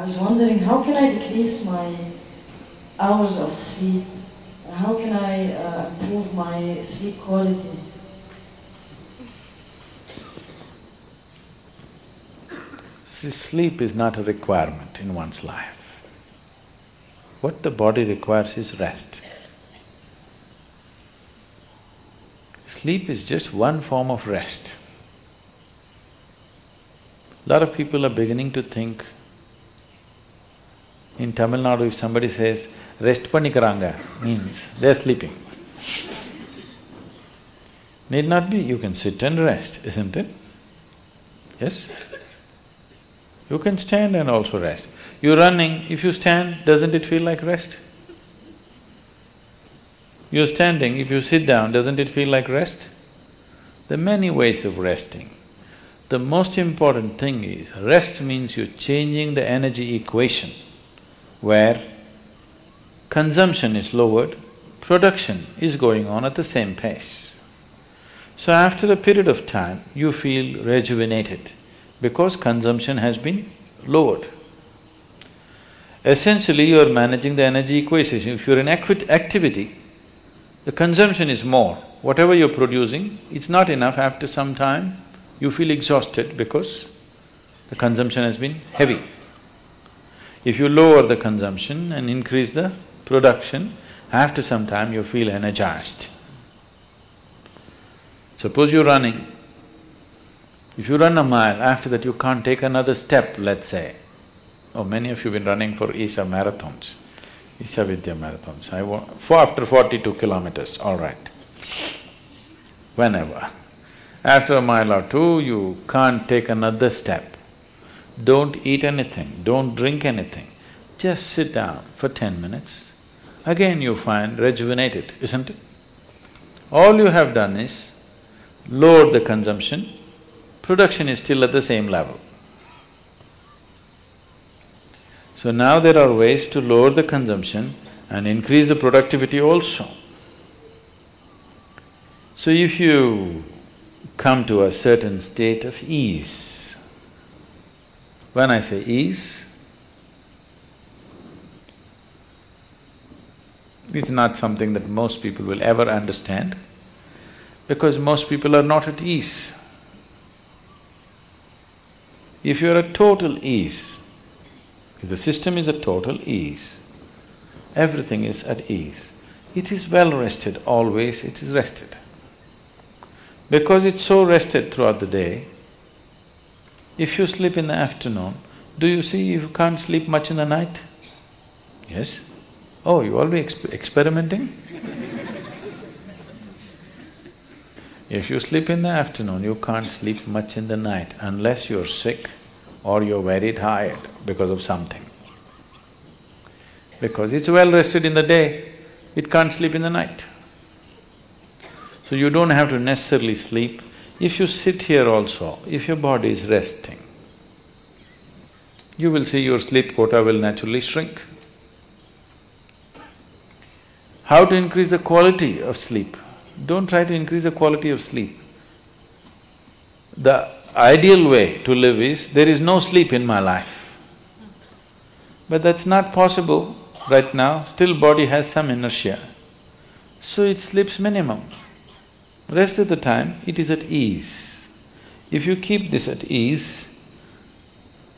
was wondering, how can I decrease my hours of sleep? How can I improve my sleep quality? See, sleep is not a requirement in one's life. What the body requires is rest. Sleep is just one form of rest. A lot of people are beginning to think, in Tamil Nadu, if somebody says, rest pannikaranga, means they're sleeping. Need not be, you can sit and rest, isn't it? Yes? You can stand and also rest. You're running, if you stand, doesn't it feel like rest? You're standing, if you sit down, doesn't it feel like rest? There are many ways of resting. The most important thing is, rest means you're changing the energy equation where consumption is lowered, production is going on at the same pace. So after a period of time, you feel rejuvenated because consumption has been lowered. Essentially, you are managing the energy equation. If you're in activity, the consumption is more. Whatever you're producing, it's not enough. After some time, you feel exhausted because the consumption has been heavy. If you lower the consumption and increase the production, after some time you feel energized. Suppose you're running, if you run a mile, after that you can't take another step, let's say. Oh, many of you have been running for Isha marathons, Isha Vidya marathons. After 42 kilometers, all right. Whenever. After a mile or two, you can't take another step. Don't eat anything, don't drink anything. Just sit down for 10 minutes. Again you find rejuvenated, isn't it? All you have done is lower the consumption, production is still at the same level. So now there are ways to lower the consumption and increase the productivity also. So if you come to a certain state of ease, when I say ease, it's not something that most people will ever understand, because most people are not at ease. If you're at total ease, if the system is at total ease, everything is at ease, it is well rested, always it is rested. Because it's so rested throughout the day, if you sleep in the afternoon, do you see you can't sleep much in the night? Yes? Oh, you already experimenting? If you sleep in the afternoon, you can't sleep much in the night unless you're sick or you're very tired because of something. Because it's well rested in the day, it can't sleep in the night. So you don't have to necessarily sleep. If you sit here also, if your body is resting, you will see your sleep quota will naturally shrink. How to increase the quality of sleep? Don't try to increase the quality of sleep. The ideal way to live is, there is no sleep in my life. But that's not possible right now, still body has some inertia, so it sleeps minimum. Rest of the time, it is at ease. If you keep this at ease,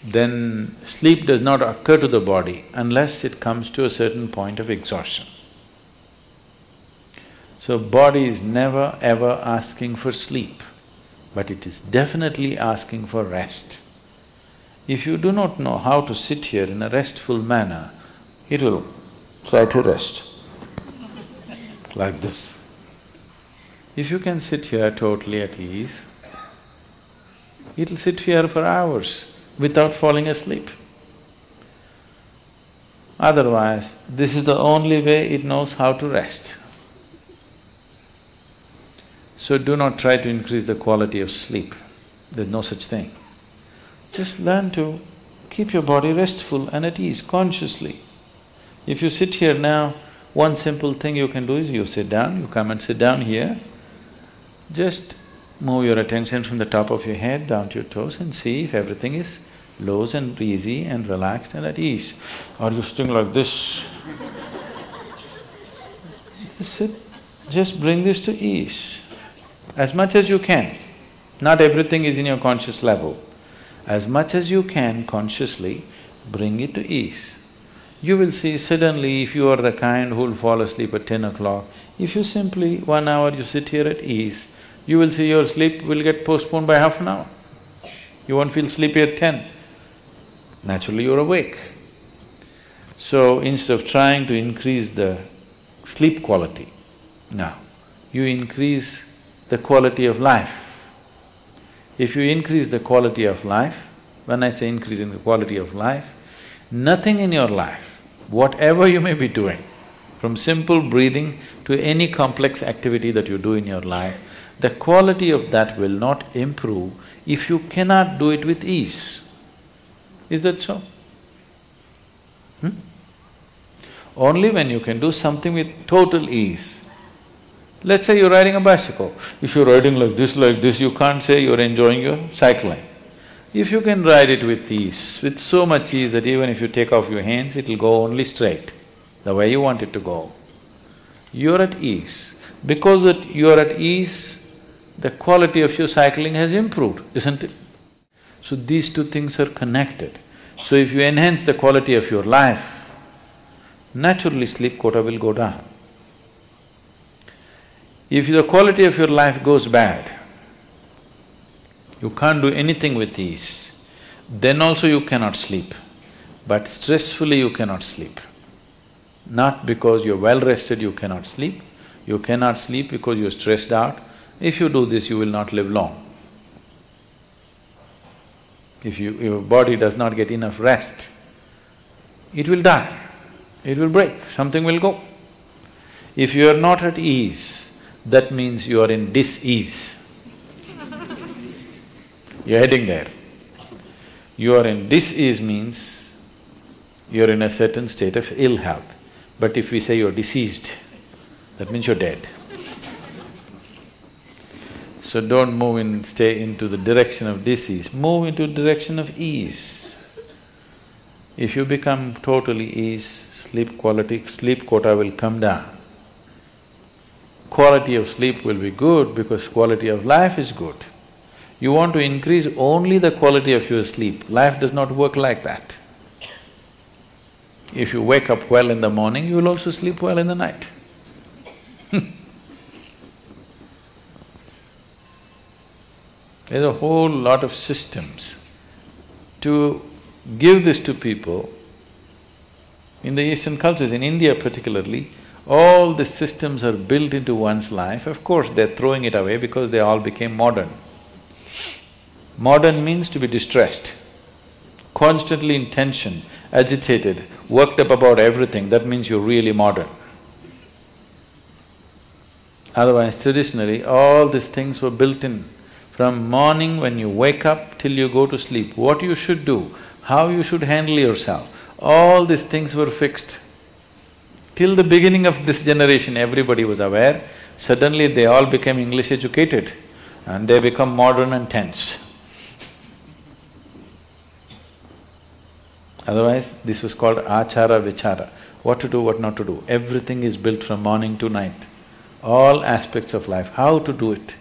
then sleep does not occur to the body unless it comes to a certain point of exhaustion. So body is never ever asking for sleep, but it is definitely asking for rest. If you do not know how to sit here in a restful manner, it will try to rest like this. If you can sit here totally at ease, it'll sit here for hours without falling asleep. Otherwise, this is the only way it knows how to rest. So do not try to increase the quality of sleep, there's no such thing. Just learn to keep your body restful and at ease consciously. If you sit here now, one simple thing you can do is you sit down, you come and sit down here, just move your attention from the top of your head down to your toes and see if everything is loose and easy and relaxed and at ease. Are you sitting like this? Sit, just bring this to ease, as much as you can. Not everything is in your conscious level. As much as you can consciously, bring it to ease. You will see suddenly if you are the kind who will fall asleep at 10 o'clock, if you simply 1 hour you sit here at ease, you will see your sleep will get postponed by half an hour. You won't feel sleepy at 10. Naturally you're awake. So instead of trying to increase the sleep quality, now you increase the quality of life. If you increase the quality of life, when I say increasing the quality of life, nothing in your life, whatever you may be doing, from simple breathing to any complex activity that you do in your life, the quality of that will not improve if you cannot do it with ease. Is that so? Only when you can do something with total ease. Let's say you're riding a bicycle. If you're riding like this, you can't say you're enjoying your cycling. If you can ride it with ease, with so much ease that even if you take off your hands, it'll go only straight, the way you want it to go. You're at ease. Because that you're at ease, the quality of your cycling has improved, isn't it? So these two things are connected. So if you enhance the quality of your life, naturally sleep quota will go down. If the quality of your life goes bad, you can't do anything with ease, then also you cannot sleep. But stressfully you cannot sleep. Not because you're well rested you cannot sleep because you're stressed out. If you do this, you will not live long. If your body does not get enough rest, it will die, it will break, something will go. If you are not at ease, that means you are in dis-ease. You're heading there. You are in dis-ease means you're in a certain state of ill health. But if we say you're diseased, that means you're dead. So don't move in… stay into the direction of disease, move into the direction of ease. If you become totally ease, sleep quota will come down. Quality of sleep will be good because quality of life is good. You want to increase only the quality of your sleep, life does not work like that. If you wake up well in the morning, you will also sleep well in the night. There's a whole lot of systems. To give this to people, in the Eastern cultures, in India particularly, all the systems are built into one's life. Of course, they're throwing it away because they all became modern. Modern means to be distressed, constantly in tension, agitated, worked up about everything, that means you're really modern. Otherwise, traditionally, all these things were built in. From morning when you wake up till you go to sleep, what you should do, how you should handle yourself, all these things were fixed. Till the beginning of this generation, everybody was aware, suddenly they all became English educated and they become modern and tense. Otherwise, this was called achara vichara, what to do, what not to do. Everything is built from morning to night, all aspects of life, how to do it.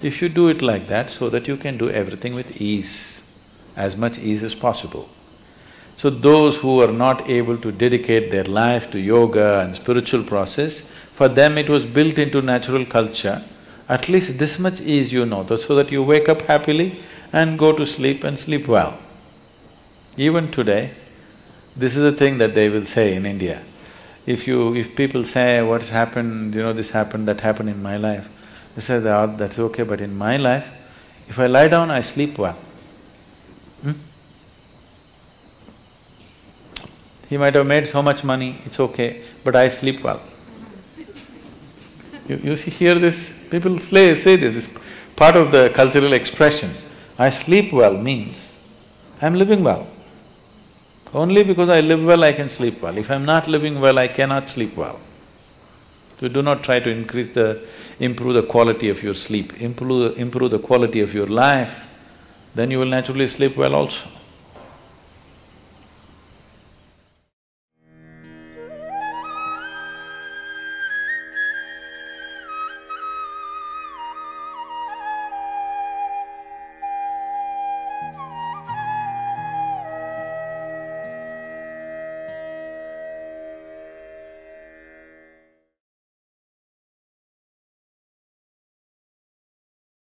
If you do it like that, so that you can do everything with ease, as much ease as possible. So those who are not able to dedicate their life to yoga and spiritual process, for them it was built into natural culture, at least this much ease you know, so that you wake up happily and go to sleep and sleep well. Even today, this is the thing that they will say in India. If people say, what's happened, this happened, that happened in my life, they say, that's okay, but in my life, if I lie down, I sleep well. He might have made so much money, it's okay, but I sleep well. You see, hear this, people say this part of the cultural expression. I sleep well means I'm living well. Only because I live well, I can sleep well. If I'm not living well, I cannot sleep well. So do not try to improve the quality of your sleep, improve the quality of your life, then you will naturally sleep well also.